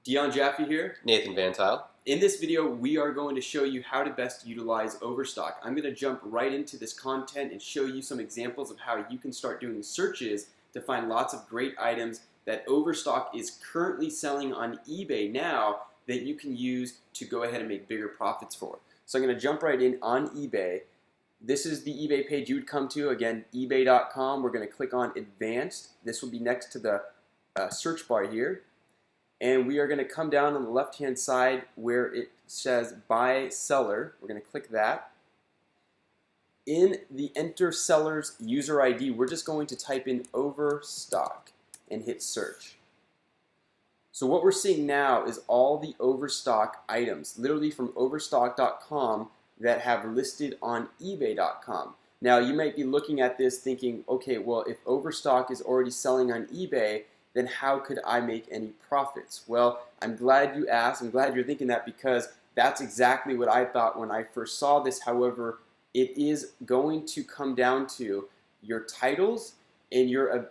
Dion Jaffe here. Nathan Van Tile. In this video, we are going to show you how to best utilize Overstock. I'm going to jump right into this content and show you some examples of how you can start doing searches to find lots of great items that Overstock is currently selling on eBay now that you can use to go ahead and make bigger profits for. So I'm going to jump right in on eBay. This is the eBay page you would come to. Again, ebay.com. We're going to click on Advanced. This will be next to the search bar here. And we are going to come down on the left-hand side where it says Buy Seller. We're going to click that. In the Enter Seller's user ID, we're just going to type in Overstock and hit Search. So what we're seeing now is all the Overstock items, literally from Overstock.com, that have listed on eBay.com. Now you might be looking at this thinking, okay, well, if Overstock is already selling on eBay, then how could I make any profits? Well, I'm glad you asked. I'm glad you're thinking that because that's exactly what I thought when I first saw this. However, it is going to come down to your titles and your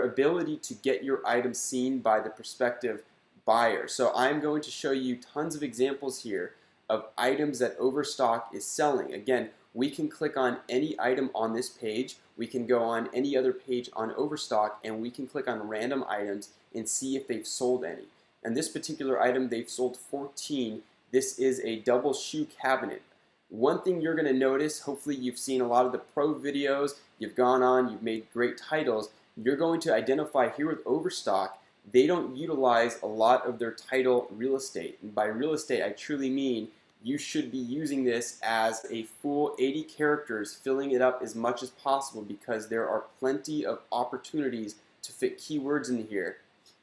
ability to get your item seen by the prospective buyer. So I'm going to show you tons of examples here of items that Overstock is selling. Again, we can click on any item on this page. We can go on any other page on Overstock and we can click on random items and see if they've sold any. And this particular item, they've sold 14. This is a double shoe cabinet. One thing you're going to notice, hopefully you've seen a lot of the pro videos, you've gone on, you've made great titles, you're going to identify here with Overstock, they don't utilize a lot of their title real estate. And by real estate, I truly mean you should be using this as a full 80 characters, filling it up as much as possible because there are plenty of opportunities to fit keywords in here.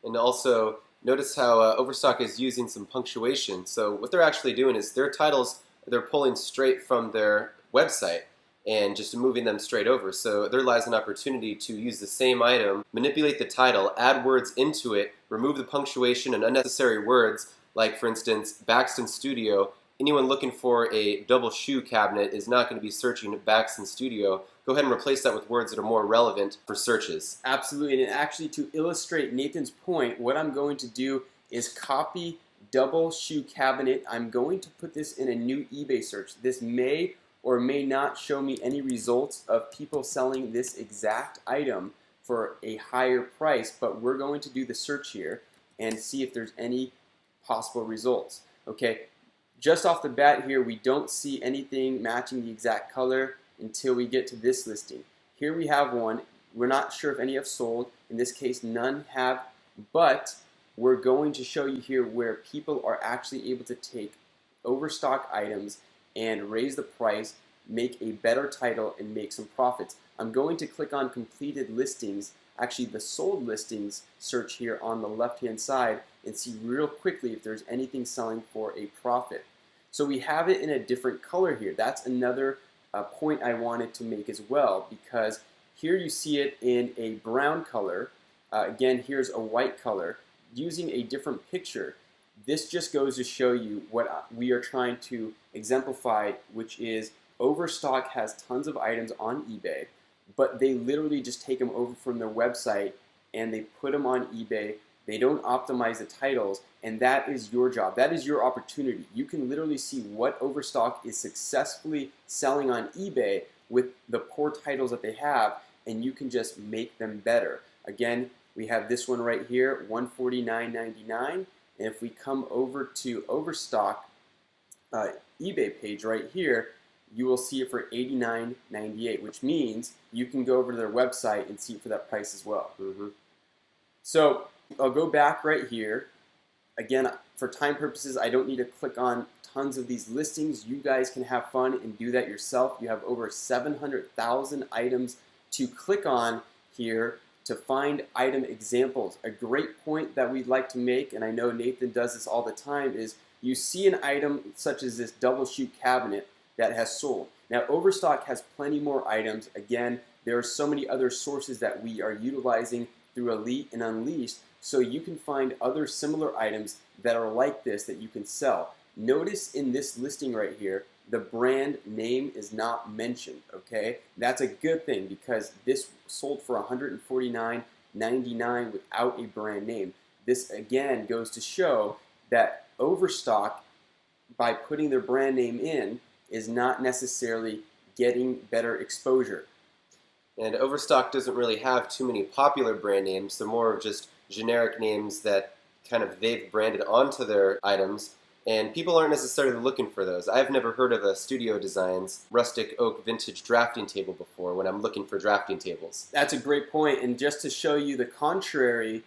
And also, notice how Overstock is using some punctuation. So what they're actually doing is their titles, they're pulling straight from their website and just moving them straight over. So there lies an opportunity to use the same item, manipulate the title, add words into it, remove the punctuation and unnecessary words, like for instance, Baxton Studio. Anyone looking for a double shoe cabinet is not going to be searching Baxton Studio. Go ahead and replace that with words that are more relevant for searches. Absolutely, and actually to illustrate Nathan's point, what I'm going to do is copy double shoe cabinet. I'm going to put this in a new eBay search. This may or may not show me any results of people selling this exact item for a higher price, but we're going to do the search here and see if there's any possible results. Okay. Just off the bat here, we don't see anything matching the exact color until we get to this listing. Here we have one. We're not sure if any have sold. In this case, none have, but we're going to show you here where people are actually able to take Overstock items and raise the price, make a better title, and make some profits. I'm going to click on completed listings, actually the sold listings search here on the left-hand side, and see real quickly if there's anything selling for a profit. So we have it in a different color here. That's another point I wanted to make as well, because here you see it in a brown color. Again, here's a white color. Using a different picture, this just goes to show you what we are trying to exemplify, which is Overstock has tons of items on eBay, but they literally just take them over from their website and they put them on eBay. They don't optimize the titles, and that is your job. That is your opportunity. You can literally see what Overstock is successfully selling on eBay with the poor titles that they have, and you can just make them better. Again, we have this one right here, $149.99, and if we come over to Overstock eBay page right here, you will see it for $89.98, which means you can go over to their website and see it for that price as well. So I'll go back right here. Again, for time purposes, I don't need to click on tons of these listings. You guys can have fun and do that yourself. You have over 700,000 items to click on here to find item examples. A great point that we'd like to make, and I know Nathan does this all the time, is you see an item such as this double shoe cabinet that has sold. Now, Overstock has plenty more items. Again, there are so many other sources that we are utilizing through Elite and Unleashed, so you can find other similar items that are like this that you can sell. Notice in this listing right here, the brand name is not mentioned, okay? That's a good thing because this sold for $149.99 without a brand name. This again goes to show that Overstock, by putting their brand name in, is not necessarily getting better exposure. And Overstock doesn't really have too many popular brand names. They're more of just generic names that kind of they've branded onto their items, and people aren't necessarily looking for those. I've never heard of a Studio Designs rustic oak vintage drafting table before when I'm looking for drafting tables. That's a great point, and just to show you the contrary,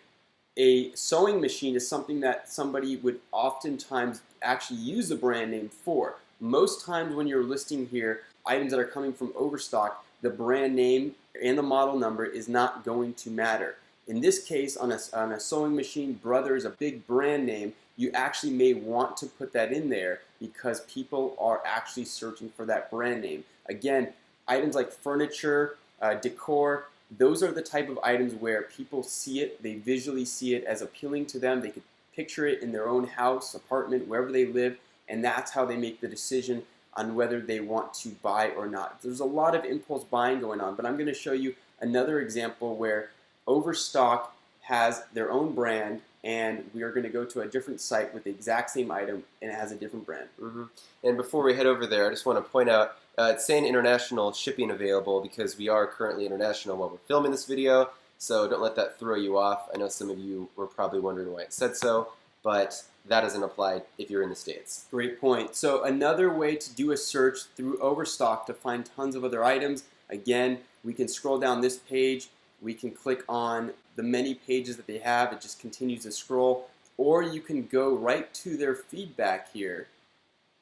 a sewing machine is something that somebody would oftentimes actually use the brand name for. Most times when you're listing here items that are coming from Overstock, the brand name and the model number is not going to matter. In this case, on a sewing machine, Brother is a big brand name. You actually may want to put that in there because people are actually searching for that brand name. Again, items like furniture, decor, those are the type of items where people see it, they visually see it as appealing to them. They could picture it in their own house, apartment, wherever they live, and that's how they make the decision on whether they want to buy or not. There's a lot of impulse buying going on, but I'm going to show you another example where Overstock has their own brand, and we are going to go to a different site with the exact same item, and it has a different brand. And before we head over there, I just want to point out, it's saying international shipping available because we are currently international while we're filming this video, so don't let that throw you off. I know some of you were probably wondering why it said so, but that doesn't apply if you're in the States. Great point. So another way to do a search through Overstock to find tons of other items, again, we can scroll down this page, we can click on the many pages that they have, it just continues to scroll, or you can go right to their feedback here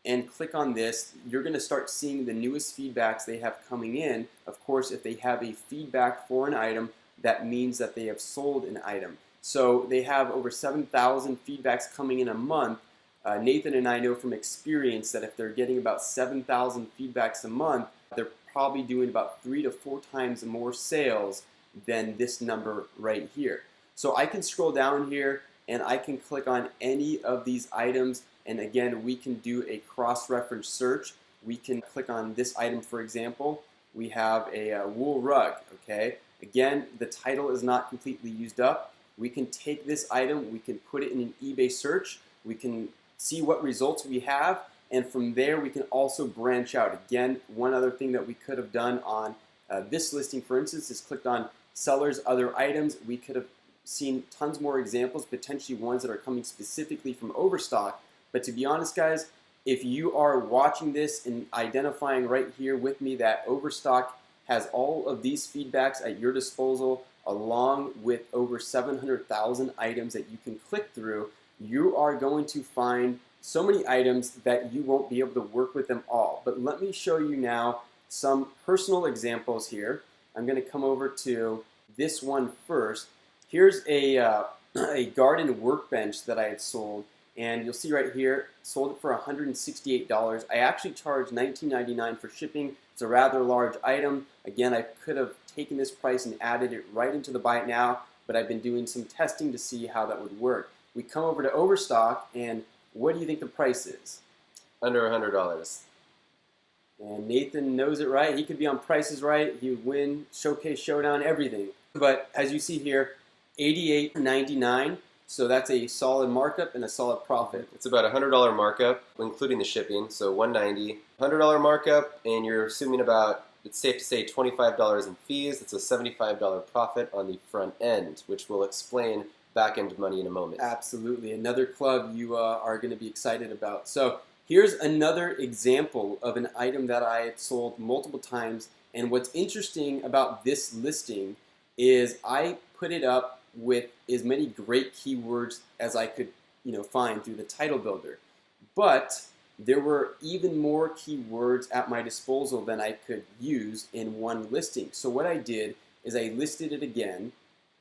and click on this. You're going to start seeing the newest feedbacks they have coming in. Of course, if they have a feedback for an item, that means that they have sold an item. So they have over 7,000 feedbacks coming in a month. Nathan and I know from experience that if they're getting about 7,000 feedbacks a month, they're probably doing about 3 to 4 times more sales than this number right here. So I can scroll down here and I can click on any of these items, and again we can do a cross-reference search. We can click on this item, for example. We have a wool rug, okay? Again, the title is not completely used up. We can take this item, we can put it in an eBay search, we can see what results we have, and from there we can also branch out. Again, one other thing that we could have done on this listing, for instance, is clicked on sellers other items. We could have seen tons more examples, potentially ones that are coming specifically from Overstock. But to be honest, guys, if you are watching this and identifying right here with me that Overstock has all of these feedbacks at your disposal, along with over 700,000 items that you can click through, you are going to find so many items that you won't be able to work with them all. But let me show you now some personal examples here. I'm going to come over to this one first. Here's a garden workbench that I had sold, and you'll see right here, sold it for $168. I actually charged $19.99 for shipping. It's a rather large item. Again, I could have taken this price and added it right into the buy it now, but I've been doing some testing to see how that would work. We come over to Overstock, and what do you think the price is? Under $100. And Nathan knows it right. He could be on Prices Right. He would win, Showcase Showdown, everything. But as you see here, $88.99. So that's a solid markup and a solid profit. It's about a $100 markup, including the shipping, so $190. $100 markup, and you're assuming about, it's safe to say, $25 in fees. It's a $75 profit on the front end, which will explain back-end money in a moment. Absolutely. Another club you are going to be excited about. So here's another example of an item that I had sold multiple times. And what's interesting about this listing is I put it up with as many great keywords as I could find through the title builder. But there were even more keywords at my disposal than I could use in one listing. So what I did is I listed it again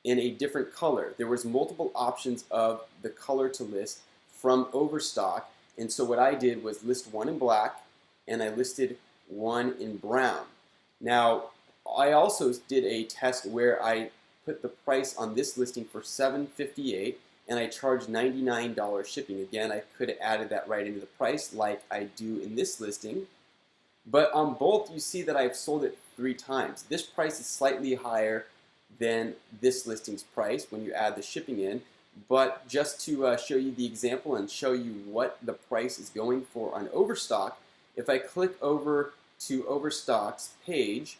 in a different color. There was multiple options of the color to list from Overstock, and so what I did was list one in black and I listed one in brown. Now I also did a test where I put the price on this listing for $7.58 and I charged $99 shipping. Again, I could have added that right into the price like I do in this listing, but on both you see that I've sold it 3 times. This price is slightly higher than this listing's price when you add the shipping in, But just to show you the example and show you what the price is going for on Overstock, if I click over to Overstock's page,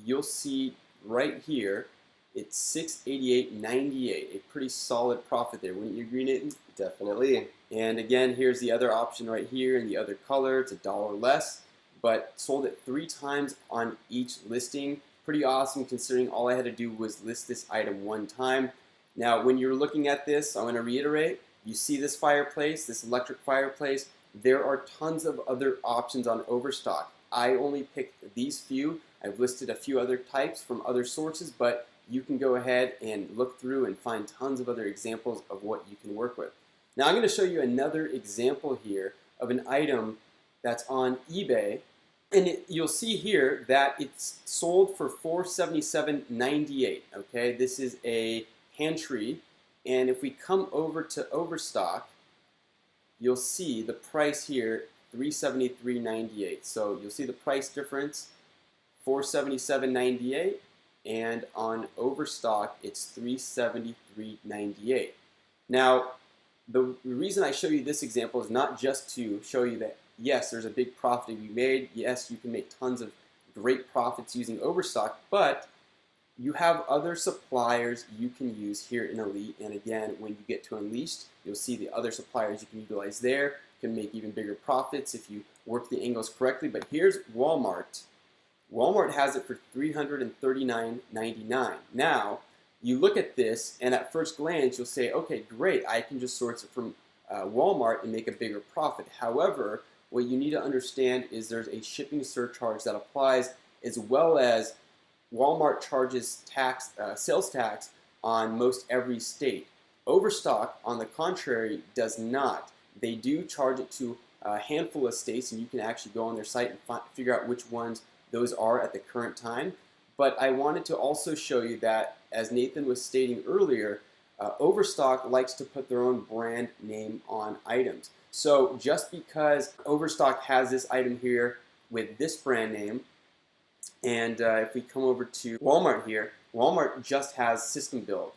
you'll see right here it's $688.98, a pretty solid profit there. Wouldn't you agree, Nathan? Definitely. And again, here's the other option right here in the other color. It's $1 less, but sold it 3 times on each listing. Pretty awesome considering all I had to do was list this item 1 time. Now, when you're looking at this, I want to reiterate, you see this fireplace, this electric fireplace, there are tons of other options on Overstock. I only picked these few. I've listed a few other types from other sources, but you can go ahead and look through and find tons of other examples of what you can work with. Now I'm going to show you another example here of an item that's on eBay, and you'll see here that it's sold for $477.98. Okay, this is a pantry, and if we come over to Overstock, you'll see the price here, $373.98. So you'll see the price difference, $477.98, and on Overstock it's $373.98. Now, the reason I show you this example is not just to show you that yes, there's a big profit to be made. Yes, you can make tons of great profits using Overstock, but you have other suppliers you can use here in Elite. And again, when you get to Unleashed, you'll see the other suppliers you can utilize there. You can make even bigger profits if you work the angles correctly. But here's Walmart. Walmart has it for $339.99. Now, you look at this, and at first glance, you'll say, okay, great, I can just source it from Walmart and make a bigger profit. However, what you need to understand is there's a shipping surcharge that applies, as well as Walmart charges tax, sales tax on most every state. Overstock, on the contrary, does not. They do charge it to a handful of states, and you can actually go on their site and figure out which ones those are at the current time. But I wanted to also show you that, as Nathan was stating earlier, Overstock likes to put their own brand name on items. So just because Overstock has this item here with this brand name, and if we come over to Walmart here, Walmart just has system build.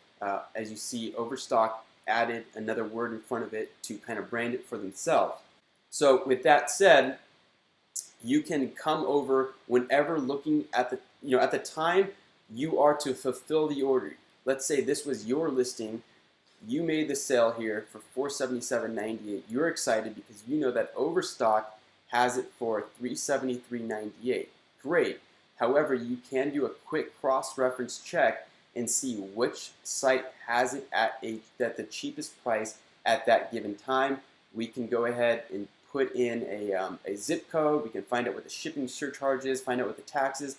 As you see, Overstock added another word in front of it to kind of brand it for themselves. So with that said, you can come over whenever looking at the, at the time you are to fulfill the order. Let's say this was your listing. You made the sale here for $477.98. You're excited because you know that Overstock has it for $373.98. Great. However, you can do a quick cross-reference check and see which site has it at the cheapest price at that given time. We can go ahead and put in a zip code. We can find out what the shipping surcharge is, find out what the tax is.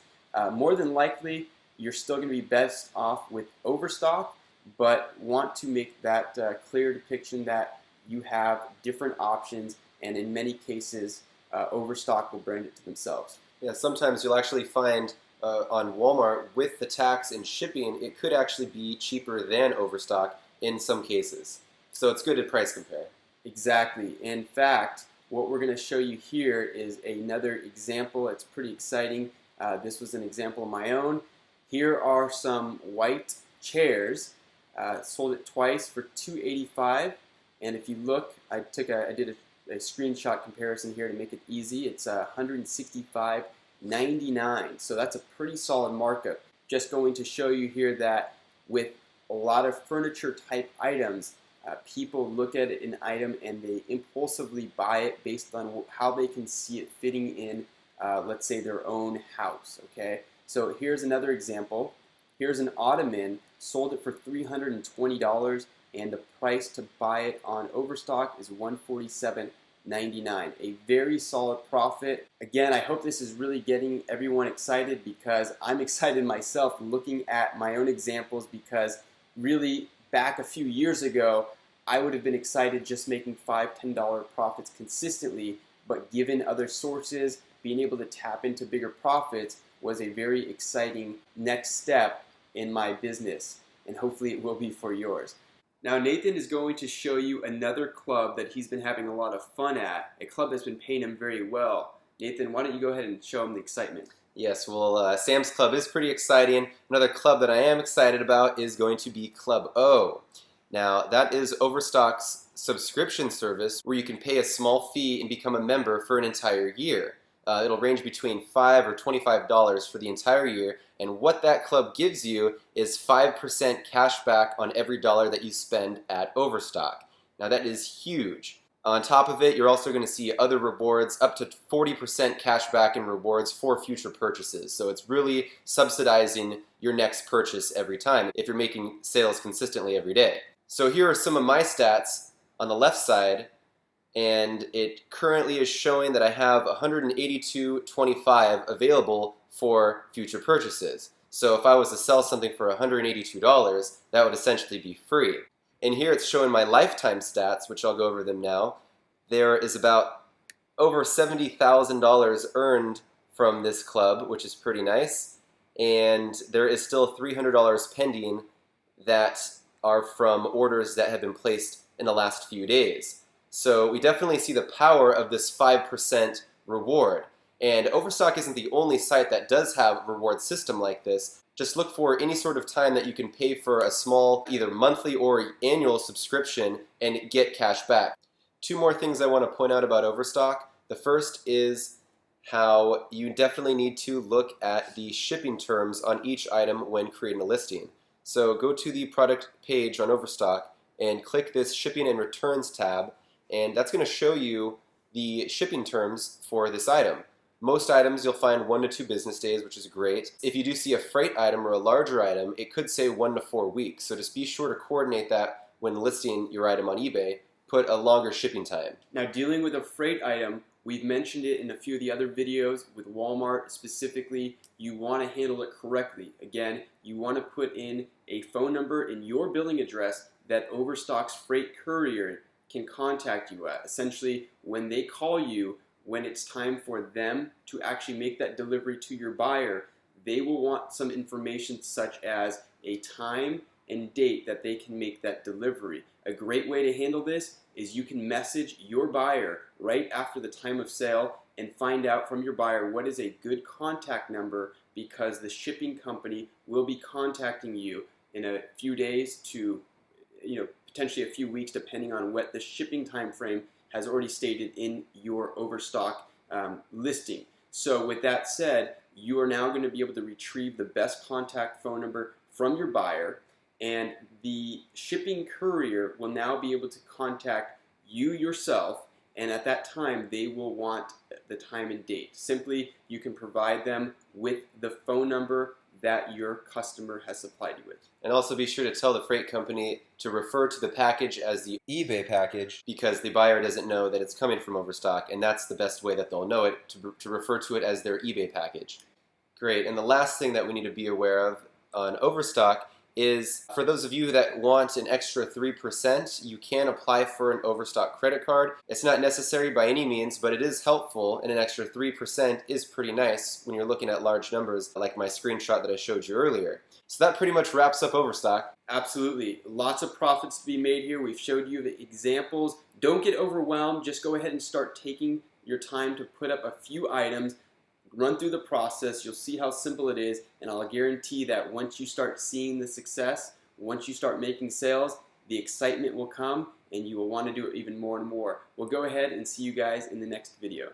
More than likely, you're still going to be best off with Overstock, but want to make that clear depiction that you have different options, and in many cases, Overstock will brand it to themselves. Yeah, sometimes you'll actually find on Walmart with the tax and shipping, it could actually be cheaper than Overstock in some cases. So it's good to price compare. Exactly. In fact, what we're going to show you here is another example. It's pretty exciting. This was an example of my own. Here are some white chairs. Sold it twice for $285. And if you look, I did a screenshot comparison here to make it easy. It's $165.99. So that's a pretty solid markup. Just going to show you here that with a lot of furniture type items, people look at an item and they impulsively buy it based on how they can see it fitting in, let's say, their own house. Okay, so here's another example. Here's an ottoman, sold it for $320, and the price to buy it on Overstock is $147.99. A very solid profit. Again, I hope this is really getting everyone excited, because I'm excited myself looking at my own examples, because really back a few years ago, I would have been excited just making $5, $10 profits consistently, but given other sources, being able to tap into bigger profits was a very exciting next step in my business, and hopefully it will be for yours. Now Nathan is going to show you another club that he's been having a lot of fun at, a club that's been paying him very well. Nathan, why don't you go ahead and show him the excitement? Yes, well, Sam's Club is pretty exciting. Another club that I am excited about is going to be Club O. Now, that is Overstock's subscription service where you can pay a small fee and become a member for an entire year. It'll range between $5 or $25 for the entire year, and what that club gives you is 5% cash back on every dollar that you spend at Overstock. Now, that is huge. On top of it, you're also going to see other rewards, up to 40% cash back in rewards for future purchases. So it's really subsidizing your next purchase every time if you're making sales consistently every day. So here are some of my stats on the left side, and it currently is showing that I have $182.25 available for future purchases. So if I was to sell something for $182, that would essentially be free. And here it's showing my lifetime stats, which I'll go over them now. There is about over $70,000 earned from this club, which is pretty nice. And there is still $300 pending that are from orders that have been placed in the last few days. So we definitely see the power of this 5% reward. And Overstock isn't the only site that does have a reward system like this. Just look for any sort of time that you can pay for a small, either monthly or annual subscription and get cash back. Two more things I want to point out about Overstock. The first is how you definitely need to look at the shipping terms on each item when creating a listing. So go to the product page on Overstock and click this shipping and returns tab, and that's going to show you the shipping terms for this item. Most items you'll find 1 to 2 business days, which is great. If you do see a freight item or a larger item, it could say 1 to 4 weeks. So just be sure to coordinate that when listing your item on eBay. Put a longer shipping time. Now, dealing with a freight item, we've mentioned it in a few of the other videos with Walmart specifically. You want to handle it correctly. Again, you want to put in a phone number in your billing address that Overstock's freight courier can contact you at. Essentially, when they call you, when it's time for them to actually make that delivery to your buyer, they will want some information such as a time and date that they can make that delivery. A great way to handle this is you can message your buyer right after the time of sale and find out from your buyer what is a good contact number, because the shipping company will be contacting you in a few days to potentially a few weeks, depending on what the shipping time frame has already stated in your Overstock listing. So with that said, you are now going to be able to retrieve the best contact phone number from your buyer, and the shipping courier will now be able to contact you yourself, and at that time they will want the time and date. Simply, you can provide them with the phone number that your customer has supplied you with. And also be sure to tell the freight company to refer to the package as the eBay package, because the buyer doesn't know that it's coming from Overstock, and that's the best way that they'll know it, to refer to it as their eBay package. Great, and the last thing that we need to be aware of on Overstock is, for those of you that want an extra 3%, you can apply for an Overstock credit card. It's not necessary by any means, but it is helpful, and an extra 3% is pretty nice when you're looking at large numbers like my screenshot that I showed you earlier. So that pretty much wraps up Overstock. Absolutely. Lots of profits to be made here. We've showed you the examples. Don't get overwhelmed. Just go ahead and start taking your time to put up a few items. Run through the process. You'll see how simple it is, and I'll guarantee that once you start seeing the success, once you start making sales, the excitement will come and you will want to do it even more and more. We'll go ahead and see you guys in the next video.